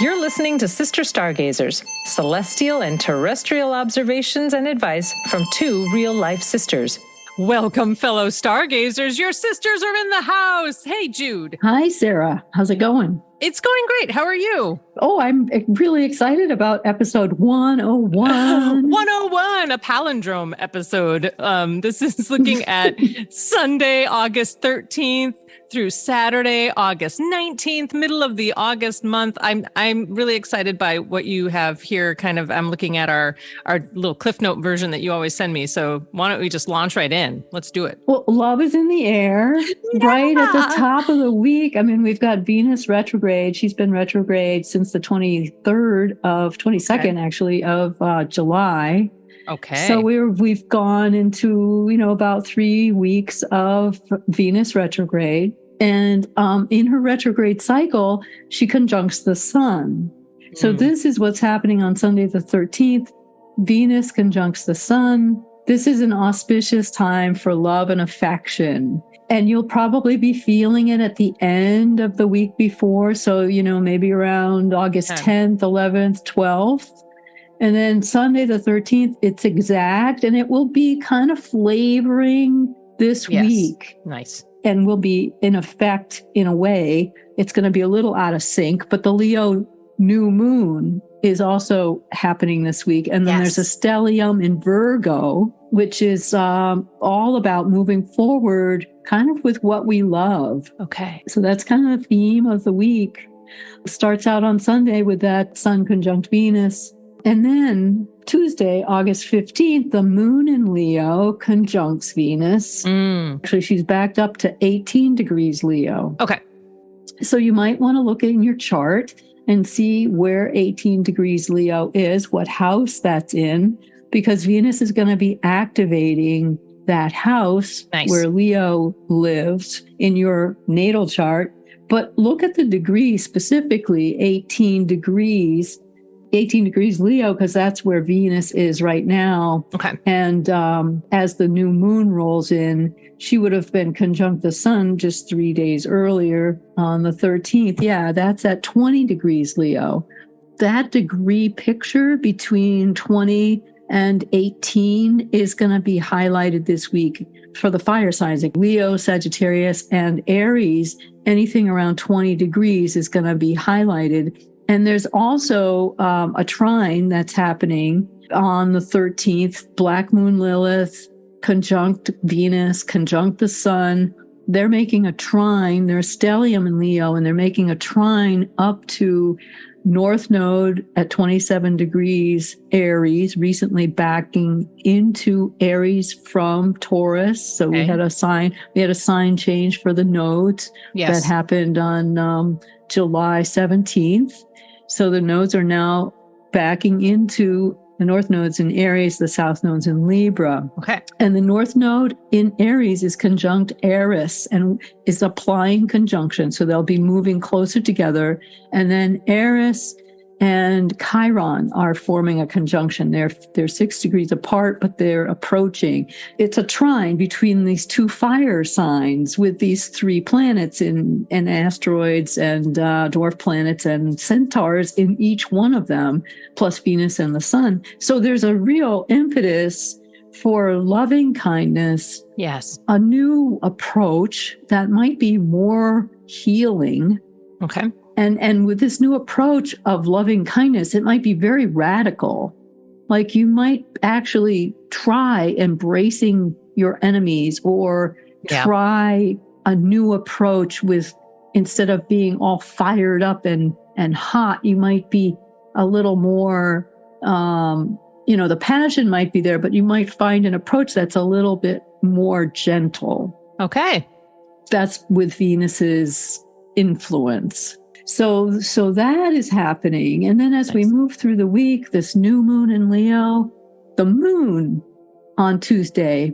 You're listening to Sister Stargazers, celestial and terrestrial observations and advice from two real-life sisters. Welcome, fellow stargazers. Your sisters are in the house. Hey, Jude. Hi, Sarah. How's it going? It's going great. How are you? Oh, I'm really excited about episode 101. 101, a palindrome episode. This is looking at Sunday, August 13th through Saturday, August 19th, middle of the August month. I'm really excited by what you have here. I'm looking at our little Cliff Note version that you always send me. So why don't we just launch right in? Let's do it. Well, love is in the air, right at the top of the week. I mean, we've got Venus retrograde. She's been retrograde since the 22nd actually of July. Okay. So we've gone into, about 3 weeks of Venus retrograde. And in her retrograde cycle, she conjuncts the sun. So this is what's happening on Sunday the 13th. Venus conjuncts the sun. This is an auspicious time for love and affection. And you'll probably be feeling it at the end of the week before. So, maybe around August 10th, 11th, 12th. And then Sunday the 13th, it's exact. And it will be kind of flavoring this week. Nice. And will be in effect in a way. It's going to be a little out of sync. But the Leo new moon is also happening this week. And then there's a stellium in Virgo, which is all about moving forward kind of with what we love. Okay. So that's kind of the theme of the week. It starts out on Sunday with that Sun conjunct Venus. And then Tuesday, August 15th, the moon in Leo conjuncts Venus. Actually, she's backed up to 18 degrees Leo. Okay. So you might want to look in your chart and see where 18 degrees Leo is, what house that's in, because Venus is going to be activating that house where Leo lives in your natal chart. But look at the degree specifically, 18 degrees Leo, because that's where Venus is right now. Okay. And as the new moon rolls in, she would have been conjunct the sun just 3 days earlier on the 13th. Yeah, that's at 20 degrees Leo. That degree picture between 20 and 18 is going to be highlighted this week for the fire signs like Leo, Sagittarius, and Aries. Anything around 20 degrees is going to be highlighted. And there's also a trine that's happening on the 13th, Black Moon Lilith, conjunct Venus, conjunct the sun. They're making a trine. There's stellium in Leo, and they're making a trine up to North Node at 27 degrees Aries, recently backing into Aries from Taurus. So we had a sign change for the nodes that happened on July 17th. So the nodes are now backing into the North nodes in Aries, the South nodes in Libra. Okay. And the North node in Aries is conjunct Eris and is applying conjunction. So they'll be moving closer together. And then Eris and Chiron are forming a conjunction. They're 6 degrees apart, but they're approaching. It's a trine between these two fire signs with these 3 planets and asteroids and dwarf planets and centaurs in each one of them, plus Venus and the sun. So there's a real impetus for loving kindness. Yes. A new approach that might be more healing. Okay. And with this new approach of loving kindness, it might be very radical. Like you might actually try embracing your enemies or try a new approach with, instead of being all fired up and hot, you might be a little more, the passion might be there, but you might find an approach that's a little bit more gentle. Okay. That's with Venus's influence. So that is happening. And then as we move through the week, this new moon in Leo, the moon on Tuesday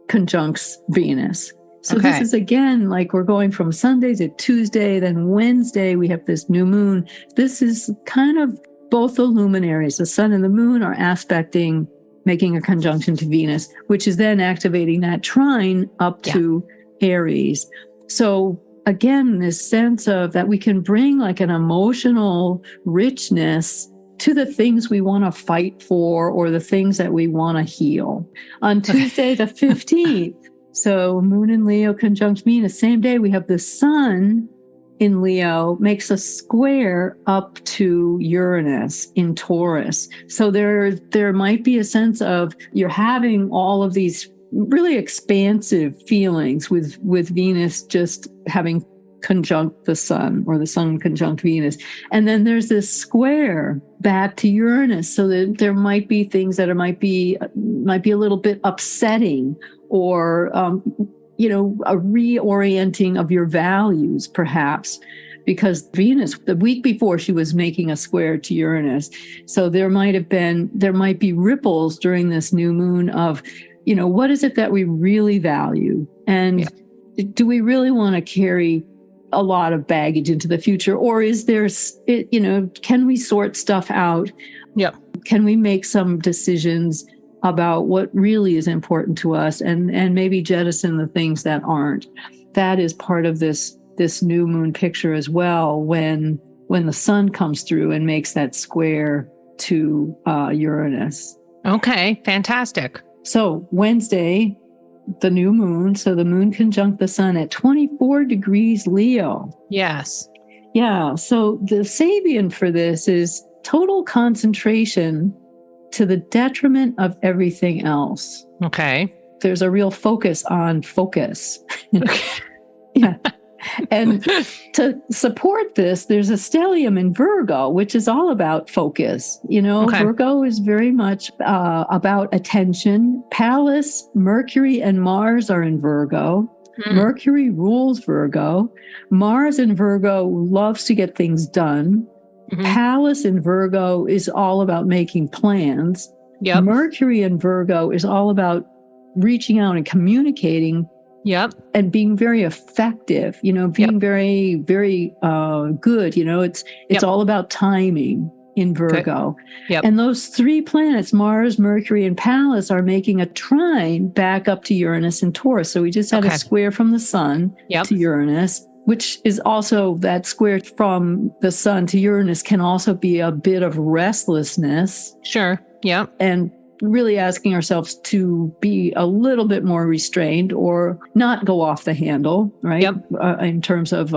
conjuncts Venus. So this is again, like we're going from Sunday to Tuesday, then Wednesday, we have this new moon. This is kind of both the luminaries, the sun and the moon, are aspecting, making a conjunction to Venus, which is then activating that trine up to Aries. So again, this sense of that we can bring like an emotional richness to the things we want to fight for or the things that we want to heal. On Tuesday, the 15th, so Moon in Leo conjunct Venus, same day we have the Sun in Leo makes a square up to Uranus in Taurus. So there might be a sense of you're having all of these really expansive feelings with Venus just having conjunct the Sun or the Sun conjunct Venus. And then there's this square back to Uranus. So that there might be things that might be a little bit upsetting or, a reorienting of your values, perhaps, because Venus, the week before, she was making a square to Uranus. So there might be ripples during this new moon of, what is it that we really value? And do we really want to carry a lot of baggage into the future? Or is there, can we sort stuff out? Yeah. Can we make some decisions about what really is important to us and maybe jettison the things that aren't? That is part of this new moon picture as well, when the Sun comes through and makes that square to Uranus. Okay, fantastic. So Wednesday, the new moon, so the moon conjunct the Sun at 24 degrees Leo. Yes. Yeah, so the Sabian for this is total concentration to the detriment of everything else. Okay. There's a real focus on focus. Yeah. And to support this, there's a stellium in Virgo, which is all about focus. Virgo is very much about attention. Pallas, Mercury, and Mars are in Virgo. Mercury rules Virgo. Mars in Virgo loves to get things done. Pallas in Virgo is all about making plans. Yep. Mercury in Virgo is all about reaching out and communicating. Yep. And being very effective, being very, very good. It's all about timing in Virgo. Okay. Yep. And those three planets, Mars, Mercury, and Pallas, are making a trine back up to Uranus and Taurus. So we just had a square from the Sun to Uranus, which is also that square from the Sun to Uranus can also be a bit of restlessness. Sure. Yeah. And really asking ourselves to be a little bit more restrained or not go off the handle, right? Yep. In terms of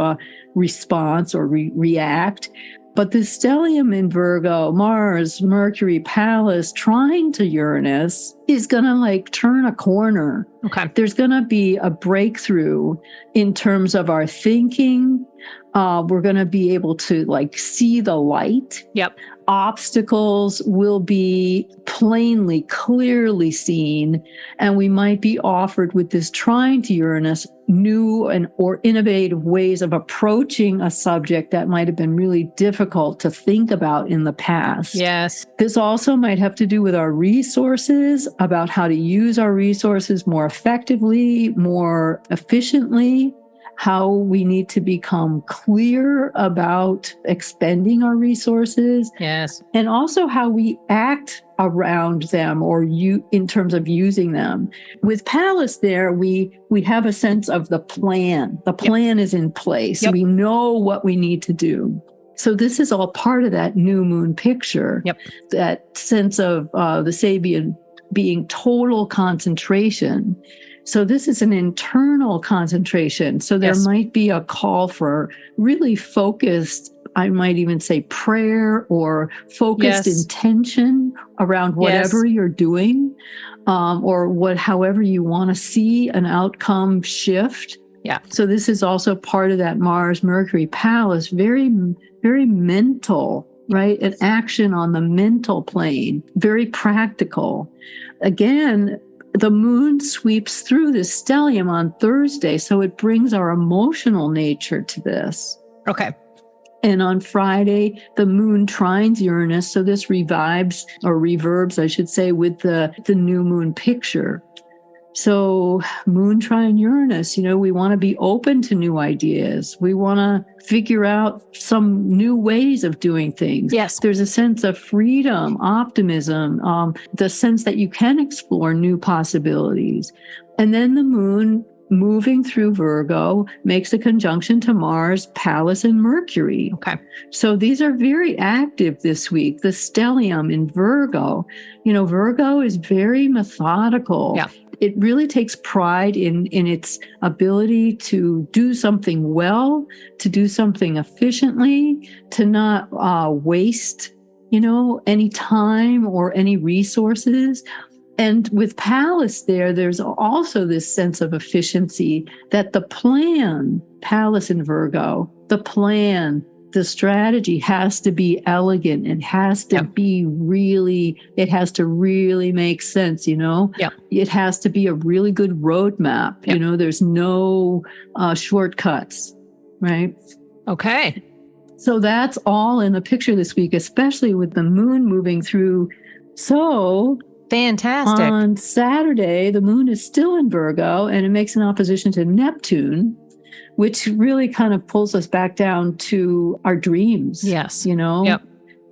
response or react. But the stellium in Virgo, Mars, Mercury, Pallas, trine to Uranus is going to turn a corner. Okay. There's going to be a breakthrough in terms of our thinking. We're going to be able to see the light. Yep. Obstacles will be plainly, clearly seen, and we might be offered with this trine to Uranus new or innovative ways of approaching a subject that might have been really difficult to think about in the past. Yes. This also might have to do with our resources, about how to use our resources more effectively, more efficiently, how we need to become clear about expending our resources. Yes. And also how we act around them or in terms of using them. With Pallas there, we have a sense of the plan. The plan is in place. We know what we need to do. So this is all part of that new moon picture. Yep. That sense of the Sabian being total concentration. So this is an internal concentration. So there might be a call for really focused, I might even say prayer or focused intention around whatever you're doing, or however you want to see an outcome shift. Yeah. So this is also part of that Mars, Mercury, Pallas, very, very mental, right? An action on the mental plane, very practical. Again, the moon sweeps through the stellium on Thursday, so it brings our emotional nature to this. Okay. And on Friday, the moon trines Uranus, so this revives or reverbs, I should say, with the new moon picture. So moon trine Uranus, we want to be open to new ideas. We want to figure out some new ways of doing things. Yes. There's a sense of freedom, optimism, the sense that you can explore new possibilities. And then the moon moving through Virgo, makes a conjunction to Mars, Pallas, and Mercury. Okay. So these are very active this week. The stellium in Virgo, Virgo is very methodical. Yeah. It really takes pride in its ability to do something well, to do something efficiently, to not waste, any time or any resources. And with Pallas there's also this sense of efficiency that the plan, Pallas in Virgo, the plan, the strategy has to be elegant. It has to be it has to really make sense, Yeah. It has to be a really good roadmap. Yeah. There's no shortcuts, right? Okay. So that's all in the picture this week, especially with the moon moving through. So fantastic. on Saturday, the moon is still in Virgo and it makes an opposition to Neptune, which really kind of pulls us back down to our dreams. Yes. Yep.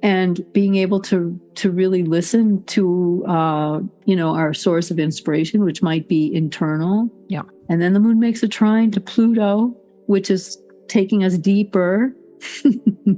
And being able to really listen to, our source of inspiration, which might be internal. Yeah. And then the moon makes a trine to Pluto, which is taking us deeper.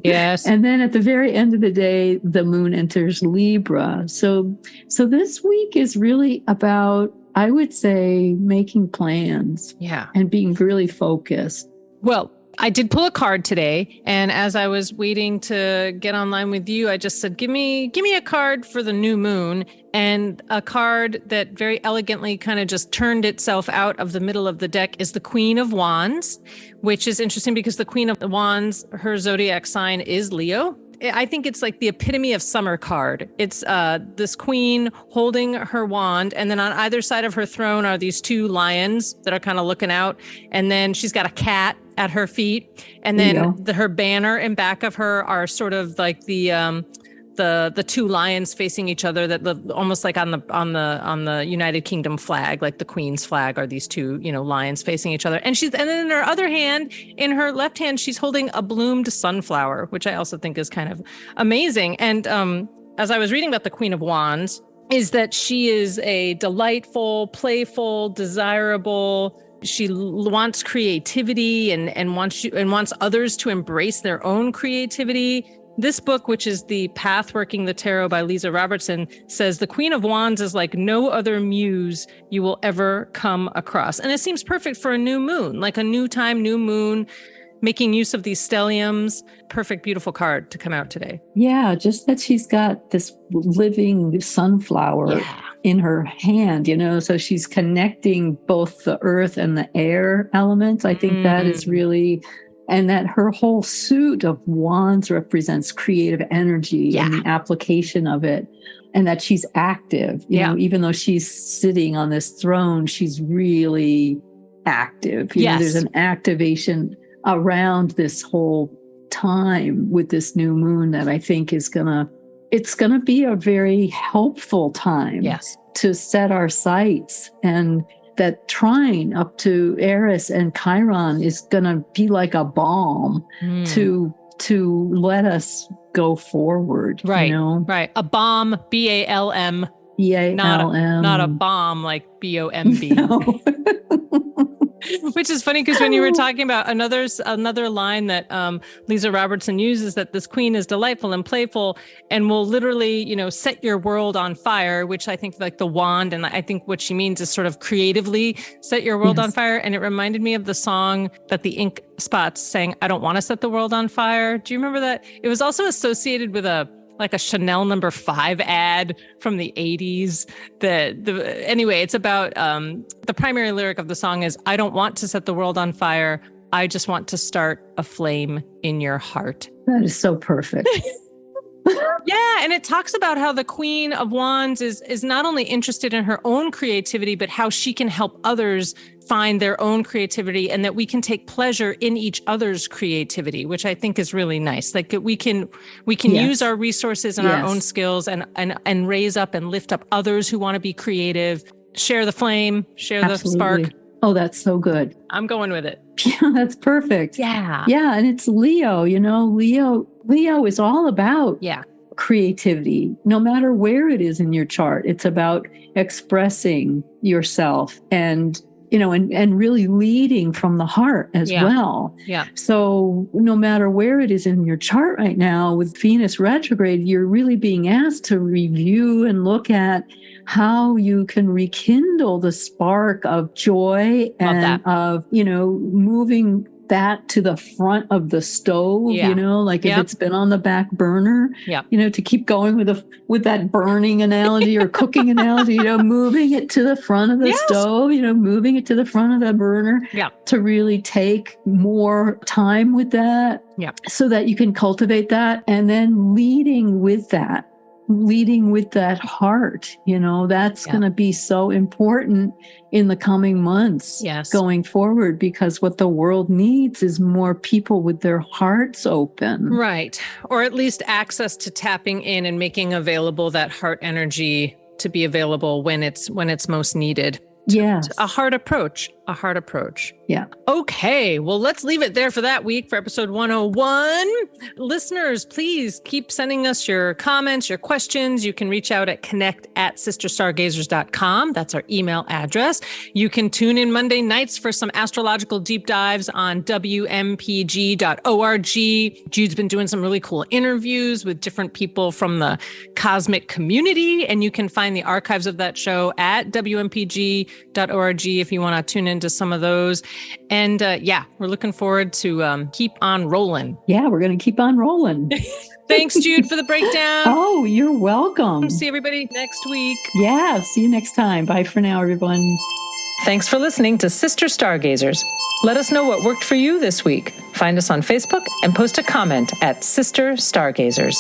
Yes. And then at the very end of the day, the moon enters Libra. So this week is really about, I would say, making plans. Yeah. And being really focused. Well, I did pull a card today, and as I was waiting to get online with you, I just said, give me a card for the new moon, and a card that very elegantly kind of just turned itself out of the middle of the deck is the Queen of Wands, which is interesting because the Queen of Wands, her zodiac sign is Leo. I think it's like the epitome of summer card. It's this queen holding her wand, and then on either side of her throne are these two lions that are kind of looking out, and then she's got a cat at her feet, and then her banner in back of her are sort of like the two lions facing each other, that almost like on the United Kingdom flag, like the Queen's flag, are these two, lions facing each other. And then in her other hand, in her left hand, she's holding a bloomed sunflower, which I also think is kind of amazing. And as I was reading about the Queen of Wands, is that she is a delightful, playful, desirable. She wants creativity and wants others to embrace their own creativity. This book, which is The Path Working the Tarot by Lisa Robertson, says the Queen of Wands is like no other muse you will ever come across. And it seems perfect for a new moon, like a new time, new moon, making use of these stelliums. Perfect, beautiful card to come out today. Yeah, just that she's got this living sunflower in her hand, so she's connecting both the earth and the air elements. I think that is really... And that her whole suit of wands represents creative energy and the application of it. And that she's active, even though she's sitting on this throne, she's really active. There's an activation around this whole time with this new moon that I think is it's gonna be a very helpful time to set our sights. And that trine up to Eris and Chiron is going to be like a balm to let us go forward. Right. Right. A bomb, BALM. BALM. Not a bomb like BOMB. No. Which is funny because when you were talking about another line that Lisa Robertson uses, that this queen is delightful and playful and will literally, set your world on fire, which I think like the wand. And I think what she means is sort of creatively set your world on fire. And it reminded me of the song that the Ink Spots sang, I Don't Want to Set the World on Fire. Do you remember that? It was also associated with a Chanel No. 5 ad from the 80s. Anyway, it's about the primary lyric of the song is, I don't want to set the world on fire. I just want to start a flame in your heart. That is so perfect. Yeah, and it talks about how the Queen of Wands is not only interested in her own creativity, but how she can help others find their own creativity, and that we can take pleasure in each other's creativity, which I think is really nice. Like we can use our resources and our own skills and raise up and lift up others who want to be creative, share the flame, share the spark. Oh, that's so good. I'm going with it. Yeah, that's perfect. Yeah. Yeah. And it's Leo, Leo is all about creativity, no matter where it is in your chart. It's about expressing yourself and and really leading from the heart as well. Yeah. So no matter where it is in your chart right now with Venus retrograde, you're really being asked to review and look at how you can rekindle the spark of joy and of, moving that to the front of the stove, like if it's been on the back burner, to keep going with that burning analogy or cooking analogy, moving it to the front of the stove, moving it to the front of the burner to really take more time with that so that you can cultivate that, and then leading with that heart, that's going to be so important in the coming months going forward, because what the world needs is more people with their hearts open. Right. Or at least access to tapping in and making available that heart energy to be available when it's most needed. Yes. A heart approach. Yeah. Okay. Well, let's leave it there for that week for episode 101. Listeners, please keep sending us your comments, your questions. You can reach out at connect@sisterstargazers.com. That's our email address. You can tune in Monday nights for some astrological deep dives on wmpg.org. Jude's been doing some really cool interviews with different people from the cosmic community, and you can find the archives of that show at wmpg.org if you want to tune into some of those. And we're looking forward to keep on rolling. Yeah, we're going to keep on rolling. Thanks, Jude, for the breakdown. Oh, you're welcome. See everybody next week. Yeah, see you next time. Bye for now, everyone. Thanks for listening to Sister Stargazers. Let us know what worked for you this week. Find us on Facebook and post a comment at Sister Stargazers.